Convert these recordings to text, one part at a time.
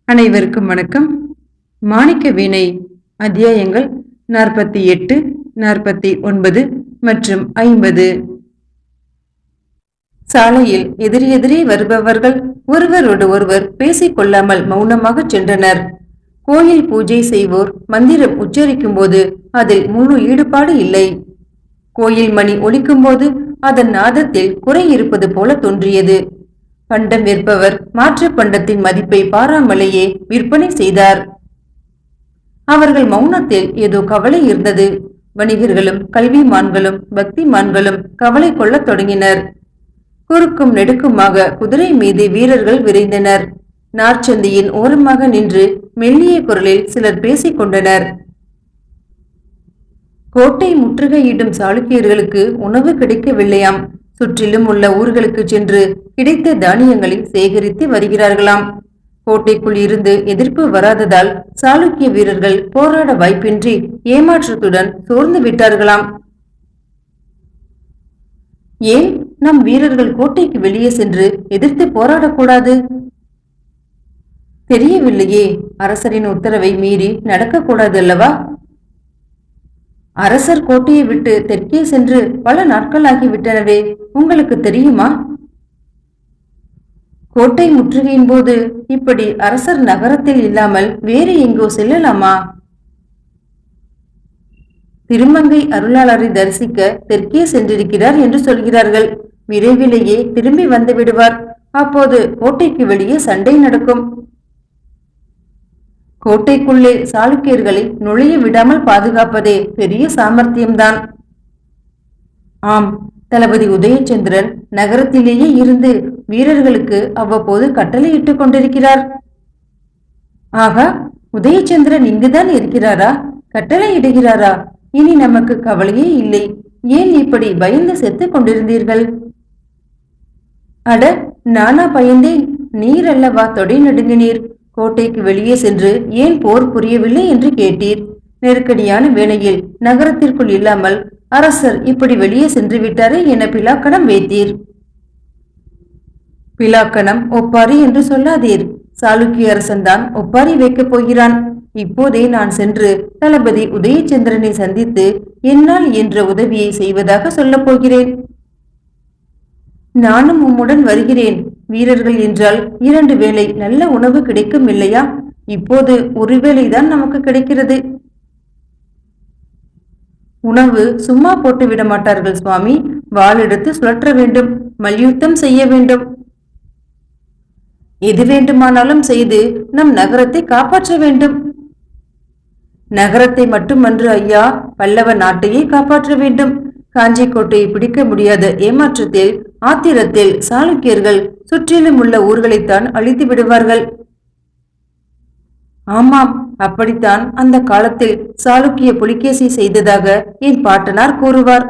அனைவருக்கும் வணக்கம். மாணிக்க வீணை அத்தியாயங்கள் 48, 49 மற்றும் 50. சாலையில் எதிரெதிரே வருபவர்கள் ஒருவரோடு ஒருவர் பேசிக் கொள்ளாமல் மௌனமாக சென்றனர். கோயில் பூஜை செய்வோர் மந்திரம் உச்சரிக்கும் போது அதில் முழு ஈடுபாடு இல்லை. கோயில் மணி ஒலிக்கும் போது அதன் நாதத்தில் குறை இருப்பது போல தோன்றியது. பண்டம் விற்பவர் மாற்று பண்டத்தின் மதிப்பை பாராமலேயே விற்பனை செய்தார். அவர்கள் மௌனத்தில் ஏதோ கவலை இருந்தது. வணிகர்களும் கல்விமான்களும் பக்திமான்களும் கவலை கொள்ளத் தொடங்கினர். குறுக்கும் நெடுக்குமாக குதிரை மீது வீரர்கள் விரைந்தனர். நார்ச்சந்தியின் ஓரமாக நின்று மெல்லிய குரலில் சிலர் பேசிக் கொண்டனர். கோட்டை முற்றுகையிடும் சாளுக்கியர்களுக்கு உணவு கிடைக்கவில்லையாம். சுற்றிலும் உள்ள ஊர்களுக்கு சென்று கிடைத்த தானியங்களை சேகரித்து வருகிறார்களாம். கோட்டைக்குள் இருந்து எதிர்ப்பு வராததால் சாளுக்கிய வீரர்கள் போராட வாய்ப்பின்றி ஏமாற்றத்துடன் சோர்ந்து விட்டார்களாம். ஏன் நம் வீரர்கள் கோட்டைக்கு வெளியே சென்று எதிர்த்து போராடக்கூடாது? தெரியவில்லையே. அரசரின் உத்தரவை மீறி நடக்கக்கூடாது அல்லவா? அரசர் கோட்டையை விட்டு தெற்கே சென்று பல நாட்கள் ஆகிவிட்டனவே, உங்களுக்கு தெரியுமா? கோட்டை முற்றுகையின் போது இப்படி அரசர் நகரத்தில் இல்லாமல் வேறு எங்கோ செல்லலாமா? திருமங்கை அருளாளரை தரிசிக்க தெற்கே சென்றிருக்கிறார் என்று சொல்கிறார்கள். விரைவிலேயே திரும்பி வந்து விடுவார். அப்போது கோட்டைக்கு வெளியே சண்டை நடக்கும். கோட்டைக்குள்ளே சாளுக்கியர்களை நுழைய விடாமல் பாதுகாப்பதே பெரிய சாமர்த்தியம்தான். ஆம், தளபதி உதயச்சந்திரன் நகரத்திலேயே இருந்து வீரர்களுக்கு அவ்வப்போது கட்டளையிட்டுக் கொண்டிருக்கிறார். ஆகா, உதயச்சந்திரன் இங்குதான் இருக்கிறாரா? கட்டளை இடுகிறாரா? இனி நமக்கு கவலையே இல்லை. ஏன் இப்படி பயந்து செத்துக் கொண்டிருந்தீர்கள்? அட, நானா பயந்தேன்? நீர் அல்லவா தொடை நடுங்கினீர். கோட்டைக்கு வெளியே சென்று ஏன் போர் புரியவில்லை என்று கேட்டீர். நெருக்கடியான வேளையில் நகரத்திற்குள் இல்லாமல் அரசர் இப்படி வெளியே சென்று விட்டாரே என பிலாக்கணம் வைத்தீர். பிலாக்கணம் ஒப்பாரி என்று சொல்லாதீர். சாளுக்கிய அரசன்தான் ஒப்பாரி வைக்கப் போகிறான். இப்போதே நான் சென்று தளபதி உதயச்சந்திரனை சந்தித்து என்னால் என்ற உதவியை செய்வதாக சொல்லப் போகிறேன். நானும் உம்முடன் வருகிறேன். வீரர்கள் என்றால் 2 வேளை நல்ல உணவு கிடைக்கும் இல்லையா? இப்போது ஒரு வேளைதான் நமக்கு கிடைக்கிறது. உணவு சும்மா போட்டு விட மாட்டார்கள் சுவாமி. வாள் எடுத்து சுழற்ற வேண்டும். மல்யுத்தம் செய்ய வேண்டும். எது வேண்டுமானாலும் செய்து நம் நகரத்தை காப்பாற்ற வேண்டும். நகரத்தை மட்டுமன்று ஐயா, பல்லவ நாட்டையே காப்பாற்ற வேண்டும். காஞ்சி கோட்டையை பிடிக்க முடியாத ஏமாற்றத்தில் ஆத்திரத்தில் சாளுக்கியர்கள் சுற்றிலும் உள்ள ஊர்களைத்தான் அழித்து விடுவார்கள். ஆமாம், அப்படித்தான் அந்த காலத்தில் சாளுக்கிய புலிகேசி செய்ததாக என் பாட்டனார் கூறுவார்.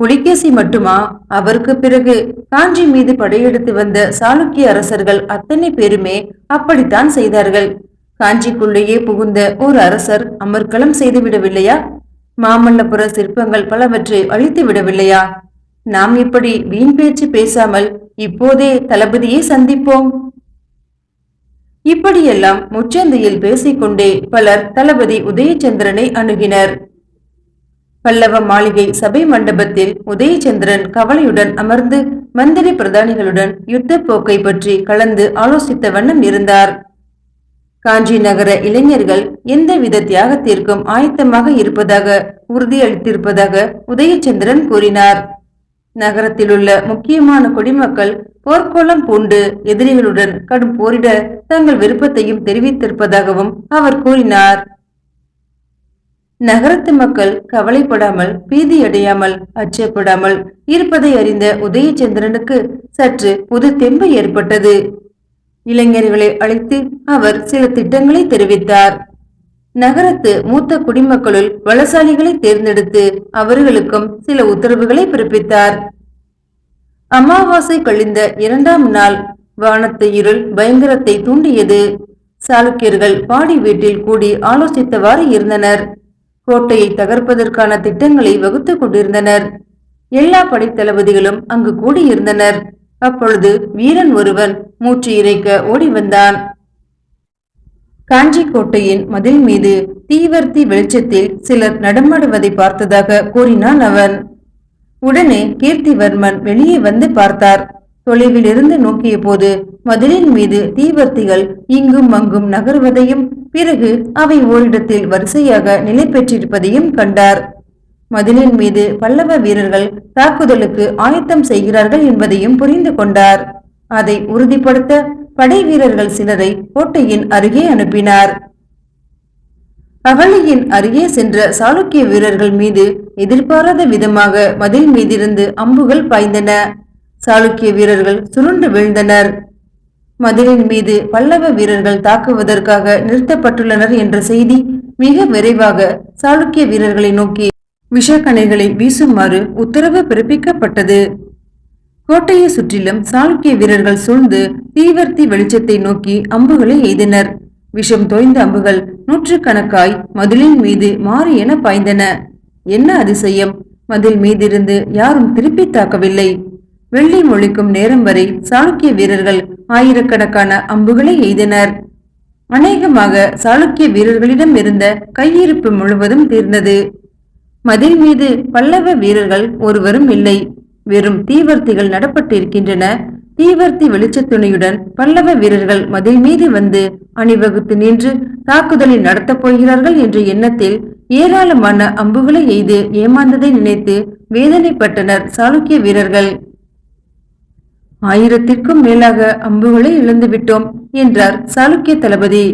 புலிகேசி மட்டுமா? அவருக்கு பிறகு காஞ்சி மீது படையெடுத்து வந்த சாளுக்கிய அரசர்கள் அத்தனை பேருமே அப்படித்தான் செய்தார்கள். காஞ்சிக்குள்ளேயே புகுந்த ஒரு அரசர் அமர்க்களம் செய்து விடவில்லையா? மாமல்லபுர சிற்பங்கள் பலவற்றை அழித்து விடவில்லையா? நாம் இப்படி வீண் பேச்சு பேசாமல் இப்போதே தளபதியை சந்திப்போம். இப்படியெல்லாம் முச்சந்தையில் பேசிக்கொண்டே பலர் தளபதி உதயச்சந்திரனை அணுகினர். பல்லவ மாளிகை சபை மண்டபத்தில் உதயச்சந்திரன் கவலையுடன் அமர்ந்து மந்திரி பிரதானிகளுடன் யுத்த போக்கை பற்றி கலந்து ஆலோசித்த வண்ணம் இருந்தார். காஞ்சி நகர இளைஞர்கள் எந்தவித தியாகத்திற்கும் ஆயத்தமாக இருப்பதாக உறுதியளித்திருப்பதாக உதயச்சந்திரன் கூறினார். நகரத்திலுள்ள முக்கியமான குடிமக்கள் போர்க்கோளம் பூண்டு எதிரிகளுடன் கடும் போரிட தங்கள் விருப்பத்தையும் தெரிவித்திருப்பதாகவும் அவர் கூறினார். நகரத்து மக்கள் கவலைப்படாமல் பீதியடையாமல் அச்சப்படாமல் இருப்பதை அறிந்த உதயச்சந்திரனுக்கு சற்று புது தெம்பு ஏற்பட்டது. இளைஞர்களை அழைத்து அவர் சில திட்டங்களை தெரிவித்தார். நகரத்து மூத்த குடிமக்களுள் பலசாலிகளை தேர்ந்தெடுத்து அவர்களுக்கும் சில உத்தரவுகளை பிறப்பித்தார். அமாவாசை கழிந்த 2ஆம் நாள் வானத்து இருள் பயங்கரத்தை தூண்டியது. சாளுக்கியர்கள் பாடி வீட்டில் கூடி ஆலோசித்தவாறு இருந்தனர். கோட்டையை தகர்ப்பதற்கான திட்டங்களை வகுத்துக் கொண்டிருந்தனர். எல்லா படைத்தளபதிகளும் அங்கு கூடியிருந்தனர். அப்பொழுது வீரன் ஒருவன் மூச்சு இறைக்க ஓடி வந்தான். காஞ்சி கோட்டையின் மதில் மீது தீவர்த்தி வெளிச்சத்தில் சிலர் நடமாடுவதை பார்த்ததாக கூறினான் அவன். உடனே கீர்த்திவர்மன் வெளியே வந்து பார்த்தார். தொலைவில் இருந்து நோக்கிய போது மதிலின் மீது தீவர்த்திகள் இங்கும் அங்கும் நகர்வதையும் பிறகு அவை ஓரிடத்தில் வரிசையாக நிலை பெற்றிருப்பதையும் கண்டார். மதிலின் மீது பல்லவ வீரர்கள் தாக்குதலுக்கு ஆயத்தம் செய்கிறார்கள் என்பதையும் புரிந்து கொண்டார். அதை உறுதிப்படுத்த படை வீரர்கள் சிலரை கோட்டையின் அருகே அனுப்பினார். அகழியின் அருகே சென்ற சாளுக்கிய வீரர்கள் மீது எதிர்பாராத விதமாக மதில் மீதிருந்து அம்புகள் பாய்ந்தன. சாளுக்கிய வீரர்கள் சுருண்டு வீழ்ந்தனர். மதிலின் மீது பல்லவ வீரர்கள் தாக்குவதற்காக நிறுத்தப்பட்டுள்ளனர் என்ற செய்தி மிக விரைவாக சாளுக்கிய வீரர்களை நோக்கி விஷக்கணைகளை வீசுமாறு உத்தரவு பிறப்பிக்கப்பட்டது. கோட்டையை சுற்றிலும் சாளுக்கிய வீரர்கள் சூழ்ந்து தீவர்த்தி வெளிச்சத்தை நோக்கி அம்புகளை எய்தனர். விஷம் தோய்ந்த அம்புகள் நூற்றுக்கணக்காய் மதிலின் மீது மாறி என பாய்ந்தன. என்ன அதிசயம்! மதில் மீதிருந்து யாரும் திருப்பி தாக்கவில்லை. வெள்ளி மொழிக்கும் நேரம் வரை சாளுக்கிய வீரர்கள் ஆயிரக்கணக்கான அம்புகளை எய்தனர். அநேகமாக சாளுக்கிய வீரர்களிடம் இருந்த கையிருப்பு முழுவதும் தீர்ந்தது. மதில் மீது பல்லவ வீரர்கள் ஒருவரும் இல்லை. வெறும் தீவர்த்திகள் நடப்பட்டிருக்கின்றன. தீவர்த்தி வெளிச்சத்துணையுடன் பல்லவ வீரர்கள் மதில் மீது வந்து அணிவகுத்து நின்று தாக்குதலை நடத்தப் போகிறார்கள் என்ற எண்ணத்தில் ஏராளமான அம்புகளை எய்து ஏமாந்ததை நினைத்து வேதனைப்பட்டனர் சாளுக்கிய வீரர்கள். 1000த்திற்கும் மேலாக அம்புகளை இழந்துவிட்டோம் என்றார் சாளுக்கிய தளபதி.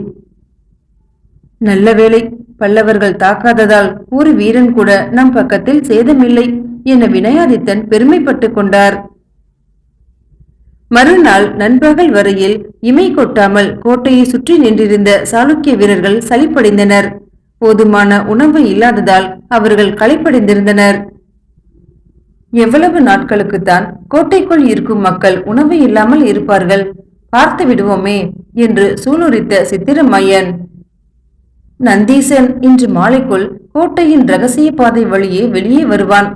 நல்ல வேளை, பல்லவர்கள் தாக்காததால் ஒரு வீரன் கூட நம் பக்கத்தில் சேதமில்லை என வினயாதித்தன் பெருமைப்பட்டு கொண்டார். மறுநாள் நண்பகல் வரையில் இமை கொட்டாமல் கோட்டையை சுற்றி நின்றிருந்த சாளுக்கிய வீரர்கள் சலிப்படைந்தனர். போதுமான உணவு இல்லாததால் அவர்கள் களைப்படைந்திருந்தனர். எவ்வளவு நாட்களுக்குத்தான் கோட்டைக்குள் இருக்கும் மக்கள் உணவு இல்லாமல் இருப்பார்கள், பார்த்து விடுவோமே என்று சூளுரித்த சித்திரமையன். நந்தீசன் இன்று மாலைக்குள் கோட்டையின் ரகசிய பாதை வழியே வெளியே வருவான்.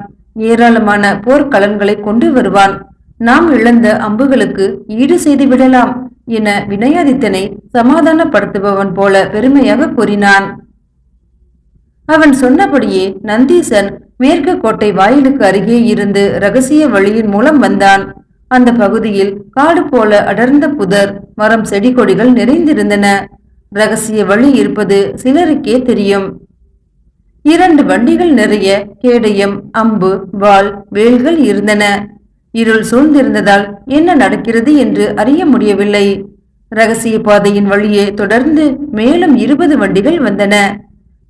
ஏராளமான போர்க்கலன்களை கொண்டு வருவான். நாம் இழந்த அம்புகளுக்கு ஈடு செய்து விடலாம் என வினயாதித்தனை சமாதானப்படுத்துபவன் போல பெருமையாக கூறினான். அவன் சொன்னபடியே நந்தீசன் மேற்கு கோட்டை வாயிலுக்கு அருகே இருந்து ரகசிய வழியின் மூலம் வந்தான். அந்த பகுதியில் காடு போல அடர்ந்த புதர், மரம், செடி கொடிகள் நிறைந்திருந்தன. ரகசிய வழி இருப்பது சிலருக்கே தெரியும். 2 வண்டிகள் நிறைய கேடயம், அம்பு, வாள், வேல்கள் இருந்தன. இருள் சூழ்ந்திருந்ததால் என்ன நடக்கிறது என்று அறிய முடியவில்லை. ரகசிய பாதையின் வழியே தொடர்ந்து மேலும் 20 வண்டிகள் வந்தன.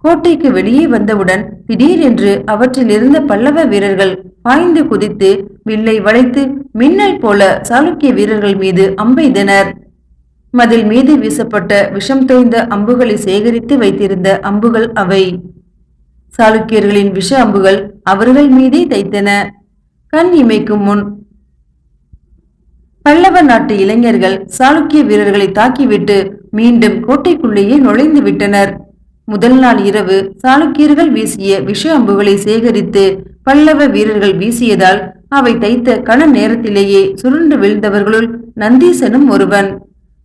கோட்டைக்கு வெளியே வந்தவுடன் திடீரென்று அவற்றில் இருந்த பல்லவ வீரர்கள் பாய்ந்து குதித்து வில்லை வளைத்து மின்னல் போல சாளுக்கிய வீரர்கள் மீது அம்பெய்தனர். மதில் மீது வீசப்பட்ட விஷம் தோய்ந்த அம்புகளை சேகரித்து வைத்திருந்த அம்புகள் அவை. சாளுக்கியர்களின் விஷ அம்புகள் அவர்கள் மீதே தைத்தன. கண் இமைக்கும் முன் பல்லவ நாட்டு இளைஞர்கள் சாளுக்கிய வீரர்களை தாக்கிவிட்டு மீண்டும் கோட்டைக்குள்ளேயே நுழைந்து விட்டனர். முதல் நாள் இரவு சாளுக்கியர்கள் வீசிய விஷ அம்புகளை சேகரித்து பல்லவ வீரர்கள் வீசியதால் அவை தைத்த கண நேரத்திலேயே சுருண்டு வீழ்ந்தவர்களுள் நந்தீசனும் ஒருவன்.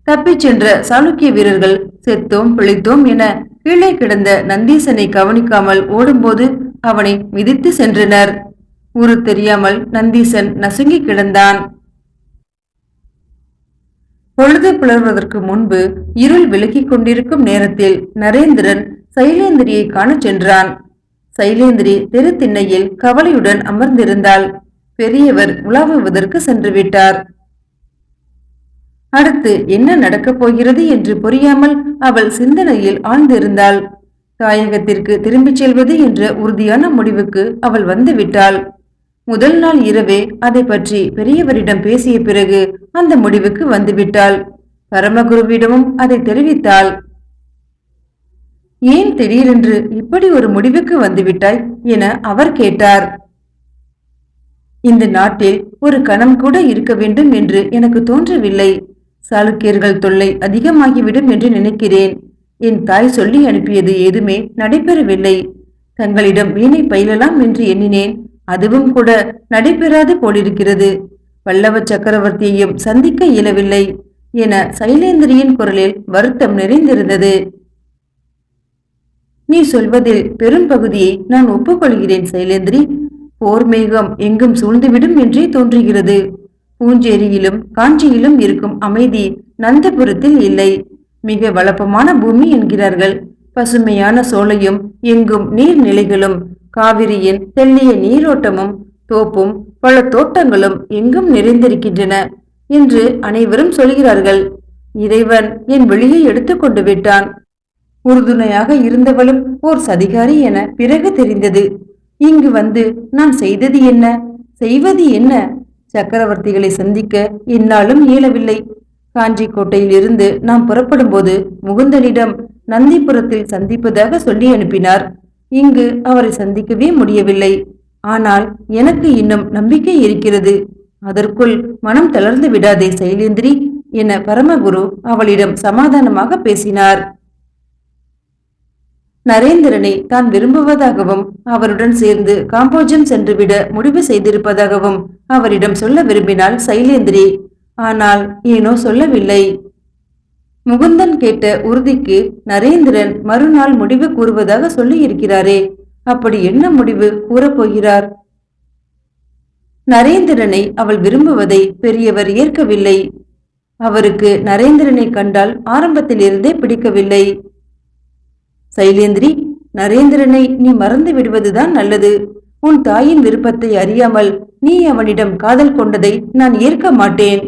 தப்பிச் சென்ற சாளுக்கிய வீரர்கள் செத்தோம் பிழைத்தோம் என கீழே கிடந்த நந்தீசனை கவனிக்காமல் ஓடும்போது அவனை மிதித்து சென்றனர். ஊரு தெரியாமல் நந்தீசன் நசுங்கி கிடந்தான். பொழுது புலர்வதற்கு முன்பு இருள் விலகிக் கொண்டிருக்கும் நேரத்தில் நரேந்திரன் சைலேந்திரியை காண சென்றான். சைலேந்திரி தெரு திண்ணையில் கவலையுடன் அமர்ந்திருந்தாள். பெரியவர் உலாவுவதற்கு சென்று விட்டார். அடுத்து என்ன நடக்கப் போகிறது என்று புரியாமல் அவள் சிந்தனையில் ஆழ்ந்திருந்தாள். தாயகத்திற்கு திரும்பிச் செல்வது என்ற உறுதியான முடிவுக்கு அவள் வந்துவிட்டாள். முதல் நாள் இரவே அதை பற்றி பெரியவரிடம் பேசிய பிறகு அந்த முடிவுக்கு வந்துவிட்டாள். பரமகுருவிடமும் அதை தெரிவித்தாள். ஏன் திடீரென்று இப்படி ஒரு முடிவுக்கு வந்துவிட்டாய் என அவர் கேட்டார். இந்த நாட்டில் ஒரு கணம் கூட இருக்க வேண்டும் என்று எனக்கு தோன்றவில்லை. சாளுக்கியர்கள் தொல்லை அதிகமாகிவிடும் என்று நினைக்கிறேன். என் தாய் சொல்லி அனுப்பியது எதுவுமே நடைபெறவில்லை. தங்களிடம் வீணை பயிலலாம் என்று எண்ணினேன். அதுவும் கூட நடைபெறாது போலிருக்கிறது. பல்லவ சக்கரவர்த்தியையும் சந்திக்க இயலவில்லை என சைலேந்திரியின் குரலில் வருத்தம் நிறைந்திருந்தது. நீ சொல்வதில் பெரும் பகுதியை நான் ஒப்புக்கொள்கிறேன் சைலேந்திரி. போர் மேகம் எங்கும் சூழ்ந்துவிடும் என்றே தோன்றுகிறது. பூஞ்சேரியிலும் காஞ்சியிலும் இருக்கும் அமைதி நந்தபுரத்தில் இல்லை. மிக வளப்பமான பூமி என்கிறார்கள். பசுமையான சோலையும் எங்கும் நீர்நிலைகளும் காவிரியின் தெள்ளிய நீரோட்டமும் தோப்பும் பல தோட்டங்களும் எங்கும் நிறைந்திருக்கின்றன என்று அனைவரும் சொல்கிறார்கள். இறைவன் என் வெளியை எடுத்துக்கொண்டு விட்டான். உறுதுணையாக இருந்தவளும் ஓர் சதிகாரி என பிறகு தெரிந்தது. இங்கு வந்து நான் செய்தது என்ன, செய்வது என்ன? சக்கரவர்த்திகளை சந்திக்க என்னாலும் இயலவில்லை. காஞ்சி கோட்டையில் இருந்து நாம் புறப்படும் போது முகுந்தனிடம் நந்திபுரத்தில் சந்திப்பதாக சொல்லி அனுப்பினார். இங்கு அவரை சந்திக்கவே முடியவில்லை. ஆனால் எனக்கு இன்னும் நம்பிக்கை இருக்கிறது. அதற்குள் மனம் தளர்ந்து விடாதே சைலேந்திரி என பரமகுரு அவளிடம் சமாதானமாக பேசினார். நரேந்திரனை தான் விரும்புவதாகவும் அவருடன் சேர்ந்து காம்போஜம் சென்றுவிட முடிவு செய்திருப்பதாகவும் அவரிடம் சொல்ல விரும்பினாள் சைலேந்திரி. ஆனால் ஏனோ சொல்லவில்லை. முகுந்தன் கேட்ட உறுதிக்கு நரேந்திரன் மறுநாள் முடிவு கூறுவதாக சொல்லி இருக்கிறாரே, அப்படி என்ன முடிவு கூறப்போகிறார்? நரேந்திரனை அவள் விரும்புவதை பெரியவர் ஏற்கவில்லை. அவருக்கு நரேந்திரனை கண்டால் ஆரம்பத்திலிருந்தே பிடிக்கவில்லை. சைலேந்திரி, நரேந்திரனை நீ மறந்து விடுவதுதான் நல்லது. உன் தாயின் விருப்பத்தை அறியாமல் நீ அவனிடம் காதல் கொண்டதை நான் ஏற்க மாட்டேன்.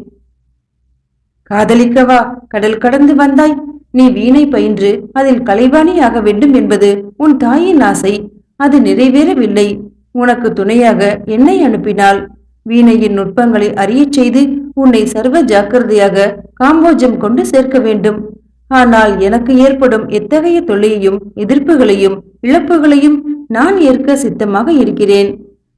காதலிக்கவா கடல் கடந்து வந்தாய்? நீ வீணை பயின்று அதில் கலைவாணியாக வேண்டும் என்பது உன் தாயின் ஆசை. அது நிறைவேறவில்லை. உனக்கு துணையாக என்னை அனுப்பினாள். வீணையின் நுட்பங்களை அறியச் செய்து உன்னை சர்வ ஜாக்கிரதையாக காம்போஜம் கொண்டு சேர்க்க வேண்டும். ஆனால் எனக்கு ஏற்படும் எத்தகைய தொல்லையையும் எதிர்ப்புகளையும் இழப்புகளையும் நான் ஏற்க சித்தமாக இருக்கிறேன்.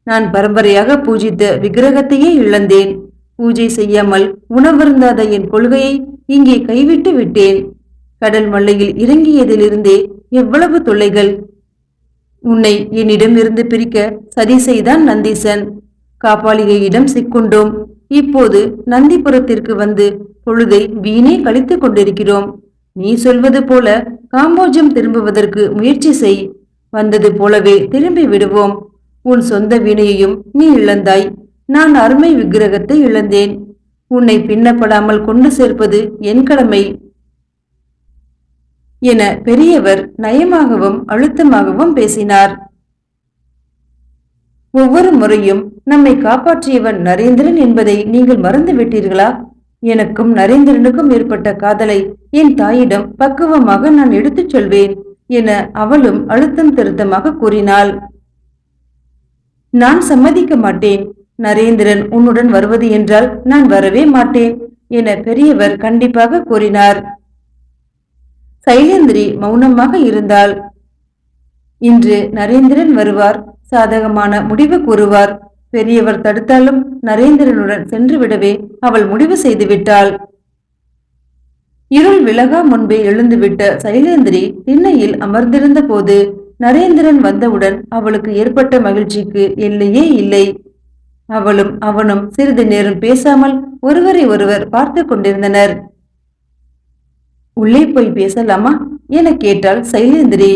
நான் பரம்பரையாக பூஜித்த விக்கிரகத்தையே இழந்தேன். பூஜை செய்யாமல் உணவருந்தாத என் கொள்கையை இங்கே கைவிட்டு விட்டேன். கடல் மல்லையில் இறங்கியதிலிருந்தே எவ்வளவு தொல்லைகள்! உன்னை என்னிடமிருந்து பிரிக்க சதி செய்தான் நந்தீசன். காப்பாளிகையிடம் சிக்குண்டோம். இப்போது நந்திபுரத்திற்கு வந்து பொழுதை வீணே கழித்துக் கொண்டிருக்கிறோம். நீ சொல்வது போல காம்போஜம் திரும்புவதற்கு முயற்சி செய். வந்தது போலவே திரும்பி விடுவோம். உன் சொந்த வீணையையும் நீ இழந்தாய். நான் அருமை விக்கிரகத்தை இழந்தேன். உன்னை பின்னப்படாமல் கொண்டு சேர்ப்பது என் கடமை என பெரியவர் நயமாகவும் அழுத்தமாகவும் பேசினார். ஒவ்வொரு முறையும் நம்மை காப்பாற்றியவன் நரேந்திரன் என்பதை நீங்கள் மறந்து விட்டீர்களா? எனக்கும் நரேந்திரனுக்கும் ஏற்பட்ட காதலை என் தாயிடம் பக்குவமாக நான் எடுத்துச் சொல்வேன் என அவளும் அழுத்தம் திருத்தமாக கூறினாள். நான் சம்மதிக்க மாட்டேன். நரேந்திரன் உன்னுடன் வருவது என்றால் நான் வரவே மாட்டேன் என பெரியவர் கண்டிப்பாக கூறினார். சைலேந்திரி மௌனமாக இருந்தாள். இன்று நரேந்திரன் வருவார். சாதகமான முடிவு கூறுவார். பெரியவர் தடுத்தாலும் நரேந்திரனுடன் சென்று விடவே அவள் முடிவு செய்து விட்டாள். இருள் விலகா முன்பே எழுந்துவிட்ட சைலேந்திரி திண்ணையில் அமர்ந்திருந்த போது நரேந்திரன் வந்தவுடன் அவளுக்கு ஏற்பட்ட மகிழ்ச்சிக்கு எல்லையே இல்லை. அவளும் அவனும் சிறிது நேரம் பேசாமல் ஒருவரை ஒருவர் பார்த்து கொண்டிருந்தனர். உள்ளே போய் பேசலாமா என கேட்டாள் சைலேந்திரி.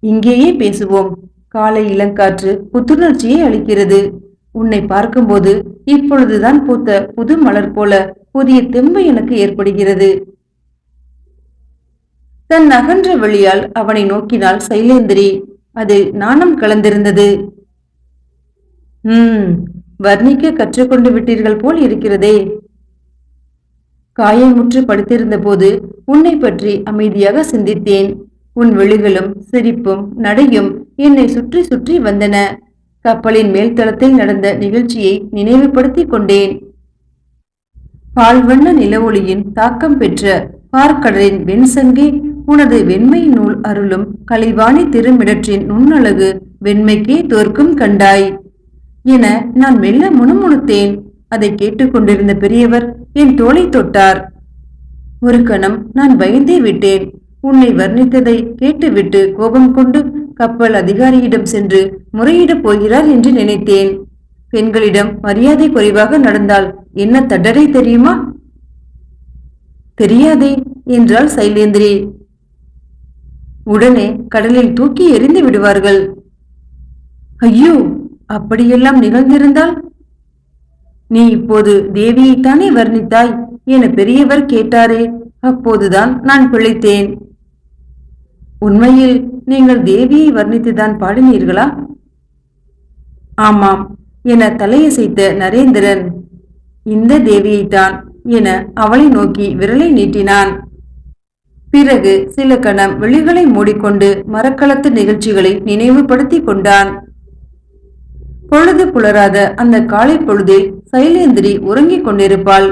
இங்கேயே பேசுவோம். காலை இளங்காற்று புத்துணர்ச்சியை அளிக்கிறது. உன்னை பார்க்கும்போது இப்பொழுதுதான் பூத்த புது மலர் போல புதிய தெம்பு எனக்கு ஏற்படுகிறது. தன் அகன்ற வழியால் அவனை நோக்கினாள் சைலேந்திரி. அது நாணம் கலந்திருந்தது. வர்ணிக்க கற்றுக்கொண்டு விட்டீர்கள் போல் இருக்கிறதே. காயமுற்று படுத்திருந்த போது உன்னை பற்றி அமைதியாக சிந்தித்தேன். உன் விழிகளும் சிரிப்பும் நடையும் என்னை சுற்றி சுற்றி வந்தன. கப்பலின் மேல்தளத்தில் நடந்த நிகழ்ச்சியை நினைவுபடுத்தி கொண்டேன். பால்வண்ண நிலவொளியின் தாக்கம் பெற்ற பார்க்கடலின் வெண்சங்கே உனது வெண்மை நூல் அருளும் கலைவாணி திருமிடற்றின் நுண்ணழகு வெண்மைக்கே தோற்கும் கண்டாய் என நான் மெல்ல முணுமுணுத்தேன். அதை கேட்டுக்கொண்டிருந்த பெரியவர் என் தோளை தொட்டார். ஒரு கணம் நான் பயந்தே விட்டேன். உன்னை வர்ணித்ததை கேட்டுவிட்டு கோபம் கொண்டு கப்பல் அதிகாரியிடம் சென்று முறையிடப் போகிறார் என்று நினைத்தேன். பெண்களிடம் மரியாதை குறைவாக நடந்தால் என்ன தண்டனை தெரியுமா? தெரியாதே என்றாள் சைலேந்திரி. உடனே கடலில் தூக்கி எறிந்து விடுவார்கள். ஐயோ, அப்படியெல்லாம் நிகழ்ந்திருந்தால்? நீ இப்போது தேவியைத்தானே வர்ணித்தாய் என பெரியவர் கேட்டாரே, அப்போதுதான் நான் பிழைத்தேன். உண்மையில் நீங்கள் தேவியை வர்ணித்துதான் பாடினீர்களா? ஆமாம் என தலையசைத்த நரேந்திரன். இந்த தேவியைத்தான் என அவளை நோக்கி விரலை நீட்டினான். பிறகு சில கணம் விழிகளை மூடிக்கொண்டு மரக்களத்து நிகழ்ச்சிகளை நினைவுபடுத்தி கொண்டான். பொழுது புலராத அந்த காலை பொழுதில் சைலேந்திரி உறங்கிக் கொண்டிருப்பாள்.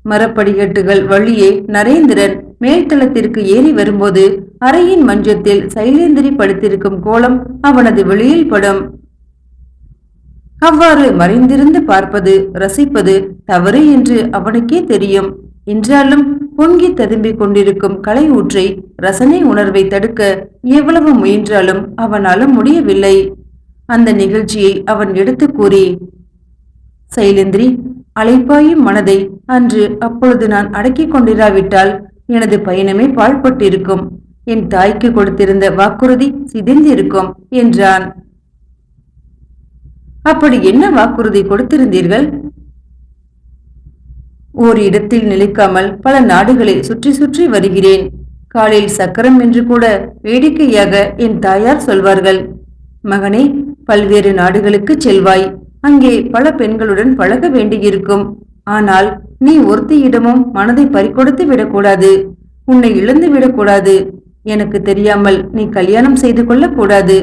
மரப்படிகட்டுகள் வழியே நரேந்திரன் மேல்தளத்திற்கு ஏறி வரும்போது அறையின் மஞ்சத்தில் சைலேந்திரி படுத்திருக்கும் கோலம் அவனது வெளியில் படும். அவ்வாறு மறைந்திருந்து பார்ப்பது, ரசிப்பது தவறு என்று அவனுக்கே தெரியும். என்றாலும் பொங்கி ததும்பிக் கொண்டிருக்கும் கலை ஊற்றை, ரசனை உணர்வை தடுக்க எவ்வளவு முயன்றாலும் அவனாலும் முடியவில்லை. அந்த நிகழ்ச்சியை அவன் எடுத்து கூறி, சைலேந்திரி, அலைப்பாயும் மனதை அன்று அப்பொழுது நான் அடக்கிக் கொண்டிராவிட்டால் எனது பயணமே பாழ்பட்டிருக்கும். என் தாய்க்கு கொடுத்திருந்த வாக்குறுதி சிதைந்திருக்கும் என்றான். அப்படி என்ன வாக்குறுதி கொடுத்திருந்தீர்கள்? ஓர் இடத்தில் நிலைக்காமல் பல நாடுகளை சுற்றி சுற்றி வருகிறேன். காலில் சக்கரம் என்று கூட வேடிக்கையாக என் தாயார் சொல்வார்கள். மகனே, பல்வேறு நாடுகளுக்கு செல்வாய். அங்கே பல பெண்களுடன் பழக வேண்டியிருக்கும். ஆனால் நீ ஒருத்தியிடமும் மனதை பறிகொடுத்து விடக்கூடாது. உன்னை இழந்து விடக்கூடாது. எனக்கு தெரியாமல் நீ கல்யாணம் செய்து கொள்ளக்கூடாது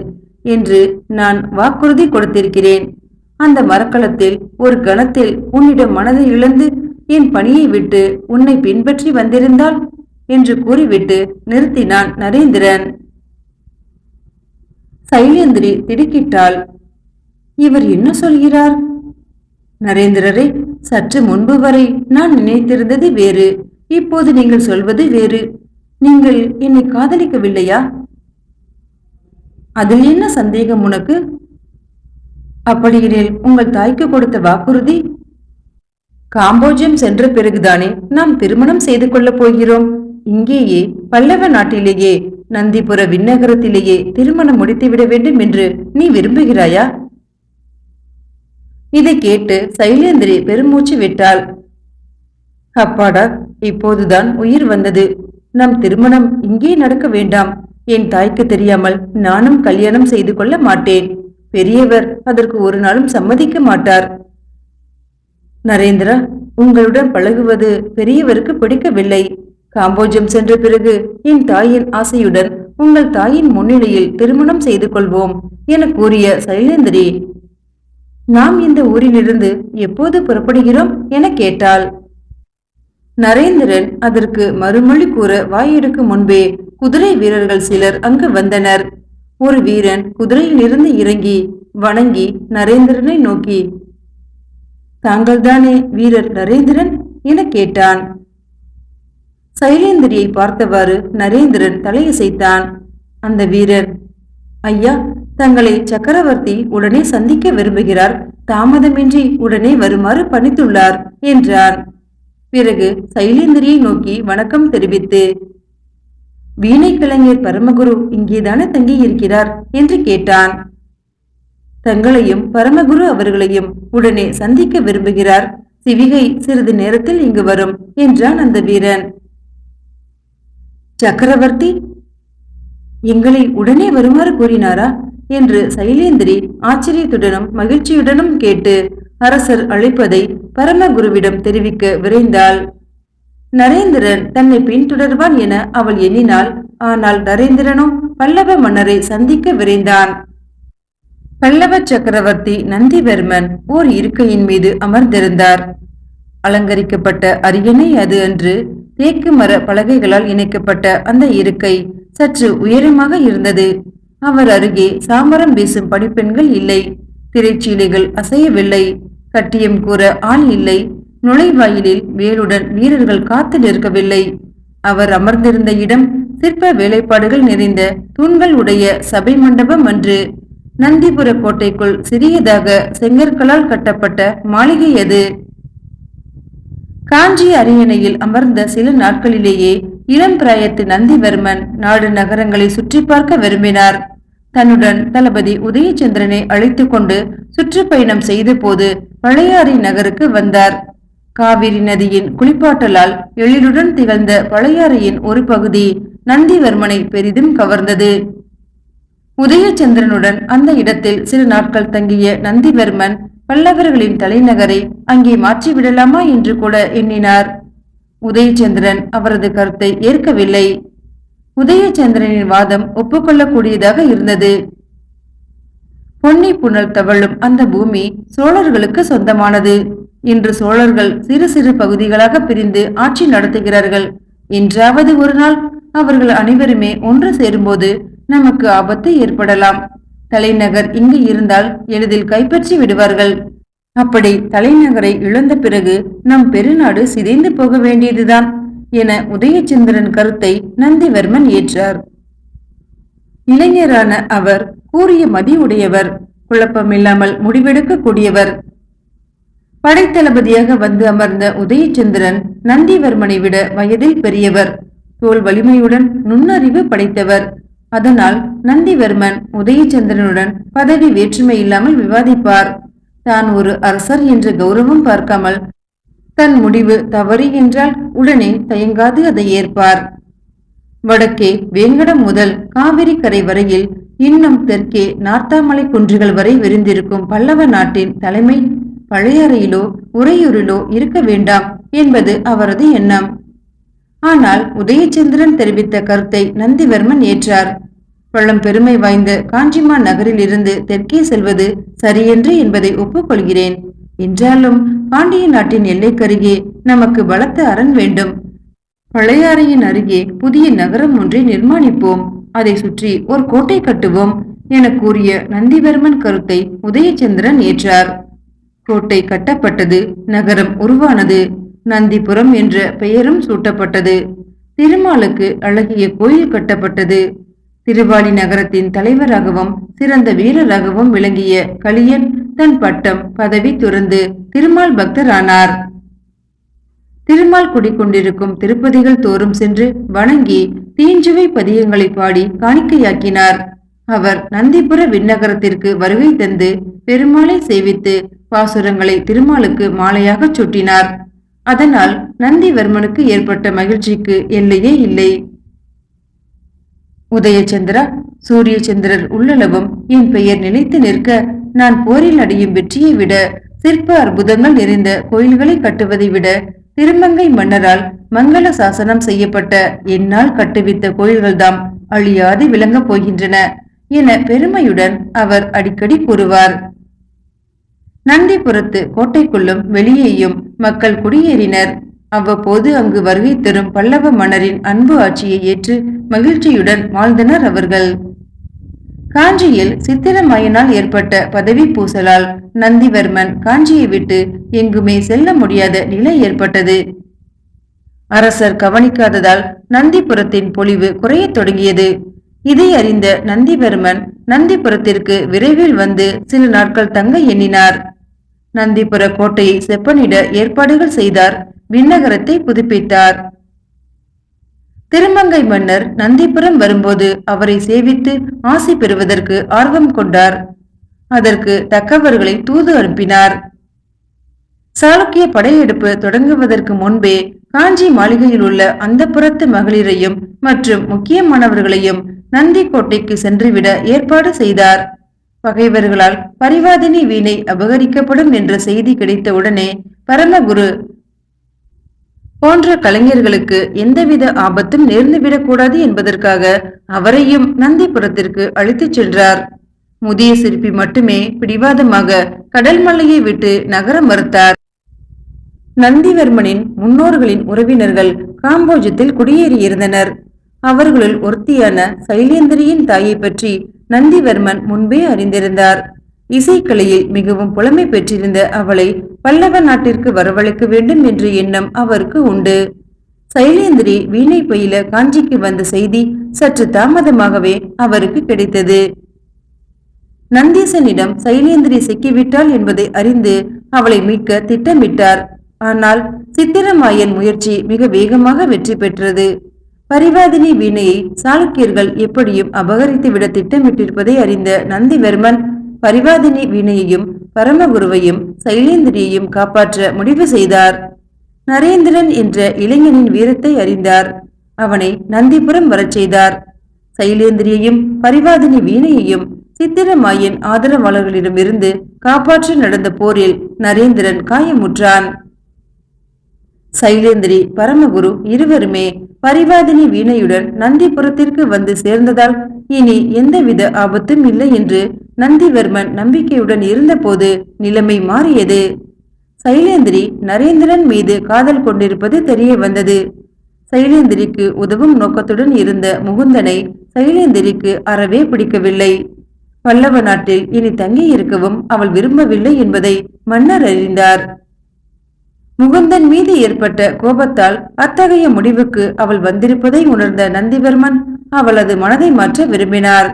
என்று நான் வாக்குறுதி கொடுத்திருக்கிறேன். அந்த மரக்களத்தில் ஒரு கணத்தில் உன்னிடம் மனதை இழந்து என் பணியை விட்டு உன்னை பின்பற்றி வந்திருந்தால் என்று கூறிவிட்டு நிறுத்தினான் நரேந்திரன். சைலேந்திரி திடுக்கிட்டாள். இவர் என்ன சொல்கிறார்? நரேந்திரரே, சற்று முன்பு வரை நான் நினைத்திருந்தது வேறு. இப்போது நீங்கள் சொல்வது வேறு. நீங்கள் என்னை காதலிக்கவில்லையா? அதில் என்ன சந்தேகம் உனக்கு? அப்படியெனில் உங்கள் தாய்க்கு கொடுத்த வாக்குறுதி? காம்போஜம் சென்ற பிறகுதானே நாம் திருமணம் செய்து கொள்ளப் போகிறோம். இங்கேயே பல்லவ நாட்டிலேயே நந்திபுர விண்ணகரத்திலேயே திருமணம் முடித்துவிட வேண்டும் என்று நீ விரும்புகிறாயா? இதை கேட்டு சைலேந்திரி பெருமூச்சு விட்டாள். அப்பாடா, இப்போதுதான் உயிர் வந்தது. நம் திருமணம் இங்கே நடக்க வேண்டாம். என் தாய்க்கு தெரியாமல் நானும் கல்யாணம் செய்து கொள்ள மாட்டேன். பெரியவர் அதற்கு ஒரு நாளும் சம்மதிக்க மாட்டார். நரேந்திரா, உங்களுடன் பழகுவது பெரியவருக்கு பிடிக்கவில்லை. காம்போஜம் சென்ற பிறகு என் தாயின் ஆசையுடன் உங்கள் தாயின் முன்னிலையில் திருமணம் செய்து கொள்வோம் என கூறிய சைலேந்திரி, நாம் இந்த ஊரிலிருந்து எப்போது புறப்படுகிறோம் என கேட்டாள். நரேந்திரன் அதற்கு மறுமொழி கூற வாயெடுக்கும் முன்பே குதிரை வீரர்கள் சிலர் அங்கு வந்தனர். ஒரு வீரன் குதிரையிலிருந்து இறங்கி வணங்கி நரேந்திரனை நோக்கி, தாங்கள்தானே வீரர் நரேந்திரன் என கேட்டான். சைலேந்திரியை பார்த்தவாறு நரேந்திரன் தலையசைத்தான். அந்த வீரர், ஐயா, தங்களை சக்கரவர்த்தி உடனே சந்திக்க விரும்புகிறார். தாமதமின்றி உடனே வருமாறு பணித்துள்ளார் என்றான். பிறகு சைலேந்திரியை நோக்கி வணக்கம் தெரிவித்து, வீணை கலைஞர் பரமகுரு இங்கேதானே தங்கியிருக்கிறார் என்று கேட்டான். தங்களையும் பரமகுரு அவர்களையும் உடனே சந்திக்க விரும்புகிறார். சிவிகை சிறிது நேரத்தில் இங்கு வரும் என்றான் அந்த வீரன். சக்கரவர்த்தி எங்களை உடனே வருமாறு கூறினாரா என்று சைலேந்திரி ஆச்சரியத்துடனும் மகிழ்ச்சியுடனும் கேட்டு அரசர் அழைப்பதை பரமகுருவிடம் தெரிவிக்க விரைந்தாள். நரேந்திரன் தன்னை பின்தொடர்வான் என அவள் எண்ணினாள். ஆனால் நரேந்திரனோ பல்லவ மன்னரை சந்திக்க விரைந்தான். பல்லவ சக்கரவர்த்தி நந்திவர்மன் ஓர் இருக்கையின் மீது அமர்ந்திருந்தார். அலங்கரிக்கப்பட்ட அரியணை அது அன்று. தேக்கு மர பலகைகளால் இணைக்கப்பட்ட அந்த இருக்கை சற்று உயரமாக இருந்தது. அவர் அருகே சாமரம் வீசும் பணிப்பெண்கள் இல்லை. திரைச்சீலைகள் அசையவில்லை. கட்டியம் கூற ஆள் இல்லை. நுழைவாயிலில் வேலுடன் வீரர்கள் காத்து நிற்கவில்லை. அவர் அமர்ந்திருந்த இடம் சிற்ப வேலைப்பாடுகள் நிறைந்த தூண்கள் உடைய சபை மண்டபம் அன்று. நந்திபுர கோட்டைக்குள் சிறியதாக செங்கற்களால் கட்டப்பட்ட மாளிகை அது. காஞ்சி அரியணையில் அமர்ந்த சில நாட்களிலேயே இளம் பிராயத்து நந்திவர்மன் நாடு நகரங்களை சுற்றி பார்க்க விரும்பினார். தன்னுடன் தளபதி உதயச்சந்திரனை அழைத்துக் கொண்டு சுற்றுப்பயணம் செய்த போது பழையாறை நகருக்கு வந்தார். காவிரி நதியின் குளிப்பாட்டலால் எழிலுடன் திகழ்ந்த பழையாறையின் ஒரு பகுதி நந்திவர்மனை பெரிதும் கவர்ந்தது. உதயச்சந்திரனுடன் அந்த இடத்தில் சில நாட்கள் தங்கிய நந்திவர்மன் பல்லவர்களின் தலைநகரை அங்கே மாற்றிவிடலாமா என்று கூட எண்ணினார். உதயச்சந்திரன் அவரது கருத்தை ஏற்கவில்லை. உதயச்சந்திரனின் வாதம் ஒப்புக்கொள்ளக்கூடியதாக இருந்தது. பொன்னி புனல் தவழும் அந்த பூமி சோழர்களுக்கு சொந்தமானது. இன்று சோழர்கள் சிறு சிறு பகுதிகளாக பிரிந்து ஆட்சி நடத்துகிறார்கள். என்றாவது ஒரு நாள் அவர்கள் அனைவருமே ஒன்று சேரும்போது நமக்கு ஆபத்து ஏற்படலாம். தலைநகர் இங்கு இருந்தால் எளிதில் கைப்பற்றி விடுவார்கள். அப்படி தலைநகரை இழந்த பிறகு நம் பெருநாடு சிதைந்து போக வேண்டியதுதான் என உதயச்சந்திரன் கருத்தை நந்திவர்மன் ஏற்றார். இளைஞரான அவர் கூறிய மதி உடையவர், குழப்பமில்லாமல் முடிவெடுக்க கூடியவர். படைத்தளபதியாக வந்து அமர்ந்த உதயச்சந்திரன் நந்திவர்மனை விட வயதில் பெரியவர், தோல் வலிமையுடன் நுண்ணறிவு படைத்தவர். அதனால் நந்திவர்மன் உதயச்சந்திரனுடன் பதவி வேற்றுமை இல்லாமல் விவாதிப்பார். தான் ஒரு அரசர் என்ற கௌரவம் பார்க்காமல் தன் முடிவு தவறு என்றால் உடனே தயங்காது அதை ஏற்பார். வடக்கே வேங்கடம் முதல் காவிரி கரை வரையில் இன்னும் தெற்கே நார்த்தாமலை குன்றுகள் வரை விரிந்திருக்கும் பல்லவ நாட்டின் தலைமை பழையாறையிலோ உறையூரிலோ இருக்க வேண்டாம் என்பது அவரது எண்ணம். ஆனால் உதயச்சந்திரன் தெரிவித்த கருத்தை நந்திவர்மன் ஏற்றார். பழம் பெருமை வாய்ந்த காஞ்சிமா நகரில் இருந்து தெற்கே செல்வது சரியென்று என்பதை ஒப்புக்கொள்கிறேன். என்றாலும் பாண்டிய நாட்டின் எல்லைக்கருகே நமக்கு பலத்த அரண் வேண்டும். பழையாறையின் அருகே புதிய நகரம் ஒன்றை நிர்மாணிப்போம், அதை சுற்றி ஒரு கோட்டை கட்டுவோம் என கூறிய நந்திவர்மன் கருத்தை உதயச்சந்திரன் ஏற்றார். கோட்டை கட்டப்பட்டது, நகரம் உருவானது, நந்திபுரம் என்ற பெயரும் சூட்டப்பட்டது. திருமாலுக்கு அழகிய கோயில் கட்டப்பட்டது. திருவாலி நகரத்தின் தலைவராகவும் சிறந்த வீரராகவும் விளங்கிய கலியன் தன் பட்டம் பதவி துறந்து திருமால் பக்தரானார். திருமால் குடிக்கொண்டிருக்கும் திருப்பதிகள் தோறும் சென்று வணங்கி தீஞ்சுவை பதியங்களை பாடி காணிக்கையாக்கினார். அவர் நந்திபுர விண்ணகரத்திற்கு வருகை தந்து பெருமாளை சேவித்து பாசுரங்களை திருமாலுக்கு மாலையாக சுட்டினார். அதனால் நந்திவர்மனுக்கு ஏற்பட்ட மகிழ்ச்சிக்கு எல்லையே இல்லை. உதயச்சந்திரா, சூரியச்சந்திரர் உள்ளளவும் என் பெயர் நிலைத்து நிற்க நான் போரில் அடையும் வெற்றியை விட, சிற்ப அற்புதங்கள் நிறைந்த கோயில்களை கட்டுவதை விட, திருமங்கை மன்னரால் மங்கள சாசனம் செய்யப்பட்ட என்னால் கட்டுவித்த கோயில்கள்தாம் அழியாது விளங்கப் போகின்றன என பெருமையுடன் அவர் அடிக்கடி கூறுவார். நந்திபுரத்து கோட்டைக்குள்ளும் வெளியேயும் மக்கள் குடியேறினர். அவ்வப்போது அங்கு வருகை தரும் பல்லவ மன்னரின் அன்பு ஆட்சியை ஏற்று மகிழ்ச்சியுடன் வாழ்ந்தனர் அவர்கள். காஞ்சியில் சித்திரமாயனால் ஏற்பட்ட பதவி பூசலால் நந்திவர்மன் காஞ்சியை விட்டு எங்குமே செல்ல முடியாத நிலை ஏற்பட்டது. அரசர் கவனிக்காததால் நந்திபுரத்தின் பொலிவு குறையத் தொடங்கியது. இதை அறிந்த நந்திவர்மன் நந்திபுரத்திற்கு விரைவில் வந்து சில நாட்கள் தங்க எண்ணினார். நந்திபுர கோட்டையை செப்பனிட ஏற்பாடுகள் செய்தார். விண்ணகரத்தை புதுப்பித்தார். திருமங்கை மன்னர் நந்திபுரம் வரும்போது அவரை சேவித்து ஆசி பெறுவதற்கு ஆர்வம் கொண்டார். அதற்கு தக்கவர்களை தூது அனுப்பினார். சாளுக்கிய படையெடுப்பு தொடங்குவதற்கு முன்பே காஞ்சி மாளிகையில் உள்ள அந்த புறத்து மகளிரையும் மற்றும் முக்கியமானவர்களையும் நந்தி கோட்டைக்கு சென்றுவிட ஏற்பாடு செய்தார். பகைவர்களால் பரிவாதினி வீணை அபகரிக்கப்படும் என்ற செய்தி கிடைத்தவுடனே பரமகுரு போன்ற கலைஞர்களுக்கு எந்தவித ஆபத்தும் நேர்ந்துவிடக்கூடாது என்பதற்காக அவரையும் நந்திபுரத்திற்கு அழைத்துச் சென்றார். முதிய சிற்பி மட்டுமே பிடிவாதமாக கடல் மல்லையை விட்டு நகர மறுத்தார். நந்திவர்மனின் முன்னோர்களின் உறவினர்கள் காம்போஜத்தில் குடியேறியிருந்தனர். அவர்களுள் ஒருத்தியான சைலேந்திரியின் தாயை பற்றி நந்திவர்மன் முன்பே அறிந்திருந்தார். இசைக்கலையில் மிகவும் புலமை பெற்றிருந்த அவளை பல்லவ நாட்டிற்கு வரவழைக்க வேண்டும் என்ற எண்ணம் அவருக்கு உண்டு. சைலேந்திரி வீணை பயில காஞ்சிக்கு வந்த செய்தி சற்று தாமதமாகவே அவருக்கு கிடைத்தது. நந்தீசனிடம் சைலேந்திரி சிக்கிவிட்டாள் என்பதை அறிந்து அவளை மீட்க திட்டமிட்டார். ஆனால் சித்திரமாயன் முயற்சி மிக வேகமாக வெற்றி பெற்றது. பரிவாதினி வீணையை சாளுக்கியர்கள் எப்படியும் அபகரித்துவிட திட்டமிட்டிருப்பதை அறிந்த நந்திவர்மன் பரிவாதினி வீணையையும் பரமகுருவையும் சைலேந்திரியையும் காப்பாற்ற முடிவு செய்தார். நரேந்திரன் என்ற இளைஞனின் வீரத்தை அறிந்தார். அவனை நந்திபுரம் வரச் செய்தார். சைலேந்திரியையும் பரிவாதினி வீணையையும் சித்திரமாயன் ஆதரவாளர்களிடமிருந்து காப்பாற்ற நடந்த போரில் நரேந்திரன் காயமுற்றான். சைலேந்திரி பரமகுரு இருவருமே பரிவாதினி வீணையுடன் நந்திபுரத்திற்கு வந்து சேர்ந்ததால் இனி எந்தவித ஆபத்தும் இல்லை என்று நந்திவர்மன் நம்பிக்கையுடன் இருந்தபோது நிலைமை மாறியது. சைலேந்திரி நரேந்திரன் மீது காதல் கொண்டிருப்பது தெரிய வந்தது. சைலேந்திரிக்கு உதவும் நோக்கத்துடன் இருந்த முகுந்தனை சைலேந்திரிக்கு அறவே பிடிக்கவில்லை. பல்லவ நாட்டில் இனி தங்கி இருக்கவும் அவள் விரும்பவில்லை என்பதை மன்னர் அறிந்தார். முகுந்தன் மீது ஏற்பட்ட கோபத்தால் அத்தகைய முடிவுக்கு அவள் வந்திருப்பதை உணர்ந்த நந்திவர்மன் அவளது மனதை மாற்ற விரும்பினார்.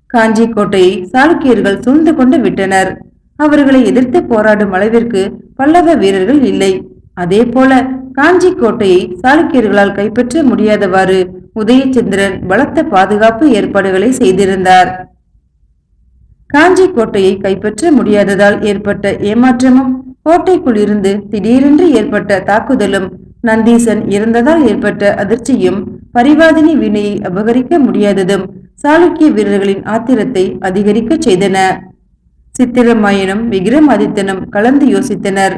காஞ்சி கோட்டையை சாளுக்கியர்கள் சூழ்ந்து கொண்டு விட்டனர். அவர்களை எதிர்த்து போராடும் அளவிற்கு பல்லவ வீரர்கள் இல்லை. அதே போல காஞ்சி கோட்டையை சாளுக்கியர்களால் கைப்பற்ற முடியாதவாறு உதயச்சந்திரன் பலத்த பாதுகாப்பு ஏற்பாடுகளை செய்திருந்தார். காஞ்சி கோட்டையை கைப்பற்ற முடியாததால் ஏற்பட்ட ஏமாற்றமும் கோட்டைக்குள் இருந்து திடீரென்று ஏற்பட்ட தாக்குதலும் நந்தீசன் இறந்ததால் ஏற்பட்ட அதிர்ச்சியும் பரிவாதினி வீணையை அபகரிக்க முடியாததும் சாளுக்கிய வீரர்களின் ஆத்திரத்தை அதிகரிக்க செய்தன. சித்திரமாயனும் விக்ரமாதித்தனும் கலந்து யோசித்தனர்.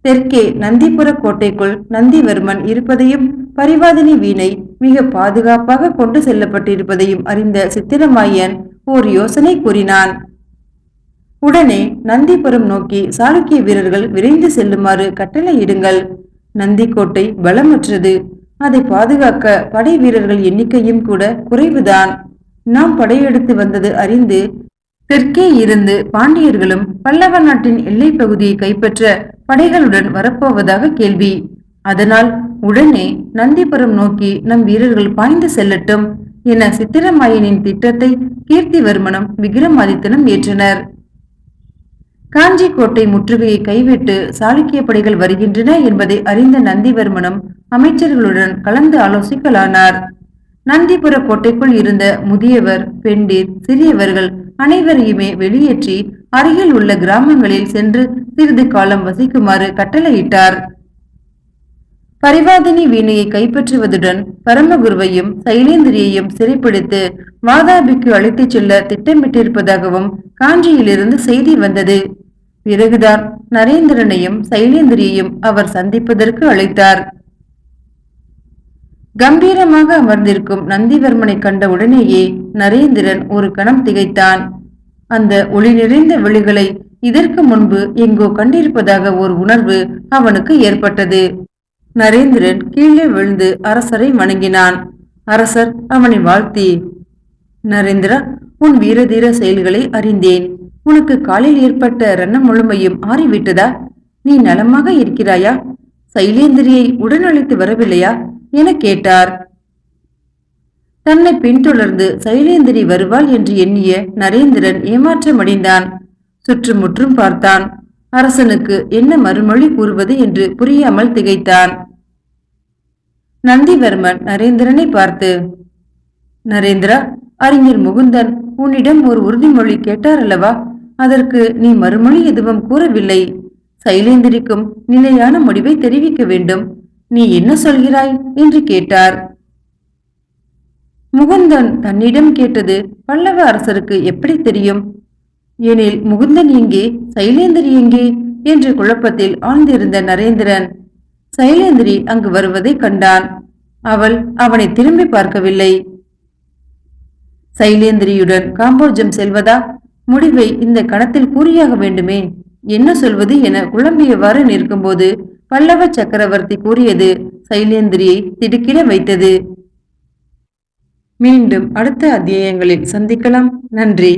தெற்கே நந்திபுர கோட்டைக்குள் நந்திவர்மன் இருப்பதையும் பரிவாதினி வீணை மிக பாதுகாப்பாக கொண்டு செல்லப்பட்டிருப்பதையும் அறிந்த சித்திரமாயன் ஓர் யோசனை கூறினான். உடனே நந்திபுரம் நோக்கி சாளுக்கிய வீரர்கள் விரைந்து செல்லுமாறு கட்டளையிடுங்கள். நந்திக்கோட்டை பலமற்றது. அதை பாதுகாக்க படை வீரர்கள் எண்ணிக்கையும் கூட குறைவுதான். நாம் படையெடுத்து வந்தது அறிந்து தெற்கே இருந்து பாண்டியர்களும் பல்லவ நாட்டின் எல்லை பகுதியை கைப்பற்ற படைகளுடன் வரப்போவதாக கேள்வி. அதனால் உடனே நந்திபுரம் நோக்கி நம் வீரர்கள் பாய்ந்து செல்லட்டும் என சித்திரமாயனின் திட்டத்தை கீர்த்திவர்மனும் விக்ரமாதித்தனும் ஏற்றனர். காஞ்சி கோட்டை முற்றுகையை கைவிட்டு சாளுக்கிய படைகள் வருகின்றன என்பதை அறிந்த நந்திவர்மனும் அமைச்சர்களுடன் கலந்து ஆலோசிக்கலானார். நந்திபுர கோட்டைக்குள் இருந்த முதியவர், பெண்டிர், சிறியவர்கள் அனைவரையுமே வெளியேற்றி அருகில் உள்ள கிராமங்களில் சென்று சிறிது காலம் வசிக்குமாறு கட்டளையிட்டார். பரிவாதினி வீணையை கைப்பற்றுவதுடன் பரமகுருவையும் சைலேந்திரியையும் சிறைப்பிடித்து வாதாபிக்கு அழைத்துச் செல்ல திட்டமிட்டிருப்பதாகவும் காஞ்சியிலிருந்து செய்தி வந்தது. பிறகுதான் நரேந்திரனையும் சைலேந்திரியையும் அவர் சந்திப்பதற்கு அழைத்தார். கம்பீரமாக அமர்ந்திருக்கும் நந்திவர்மனை கண்ட உடனேயே நரேந்திரன் ஒரு கணம் திகைத்தான். அந்த ஒளி நிறைந்த விழிகளை இதற்கு முன்பு எங்கோ கண்டிருப்பதாக ஒரு உணர்வு அவனுக்கு ஏற்பட்டது. நரேந்திரன் கீழே விழுந்து அரசரை வணங்கினான். அரசர் அவனை வாழ்த்தி, நரேந்திரா, உன் வீரதீர செயல்களை அறிந்தேன். உனக்கு காலில் ஏற்பட்ட ரணம் முழுமையும் ஆறிவிட்டதா? நீ நலமாக இருக்கிறாயா? சைலேந்திரியை உடன் அழைத்து வரவில்லையா என கேட்டார். தன்னை பின்தொடர்ந்து சைலேந்திரி வருவாள் என்று எண்ணிய நரேந்திரன் ஏமாற்றமடைந்தான். சுற்றுமுற்றும் பார்த்தான். அரசனுக்கு என்ன மறுமொழி கூறுவது என்று புரியாமல் திகைத்தான். நந்திவர்மன் நரேந்திரனை பார்த்து, நரேந்திரா, அறிஞர் முகுந்தன் உன்னிடம் ஒரு உறுதிமொழி கேட்டார் அல்லவா? அதற்கு நீ மறுமொழி எதுவும் கூறவில்லை. சைலேந்திரிக்கும் நிலையான முடிவை தெரிவிக்க வேண்டும். நீ என்ன சொல்கிறாய் என்று கேட்டார். முகுந்தன் தன்னிடம் கேட்டது பல்லவ அரசருக்கு எப்படி தெரியும்? எனில் முகுந்தன் எங்கே, சைலேந்திரி எங்கே என்ற குழப்பத்தில் ஆழ்ந்திருந்த நரேந்திரன் சைலேந்திரி அங்கு வருவதை கண்டான். அவள் அவனை திரும்பி பார்க்கவில்லை. சைலேந்திரியுடன் காம்போஜம் செல்வதா? முடிவை இந்த கணத்தில் கூறியாக வேண்டுமே. என்ன சொல்வது என குழம்பியவாறு நிற்கும்போது பல்லவ சக்கரவர்த்தி கூறியது சைலேந்திரியை திடுக்கிட வைத்தது. மீண்டும் அடுத்த அத்தியாயங்களில் சந்திக்கலாம். நன்றி.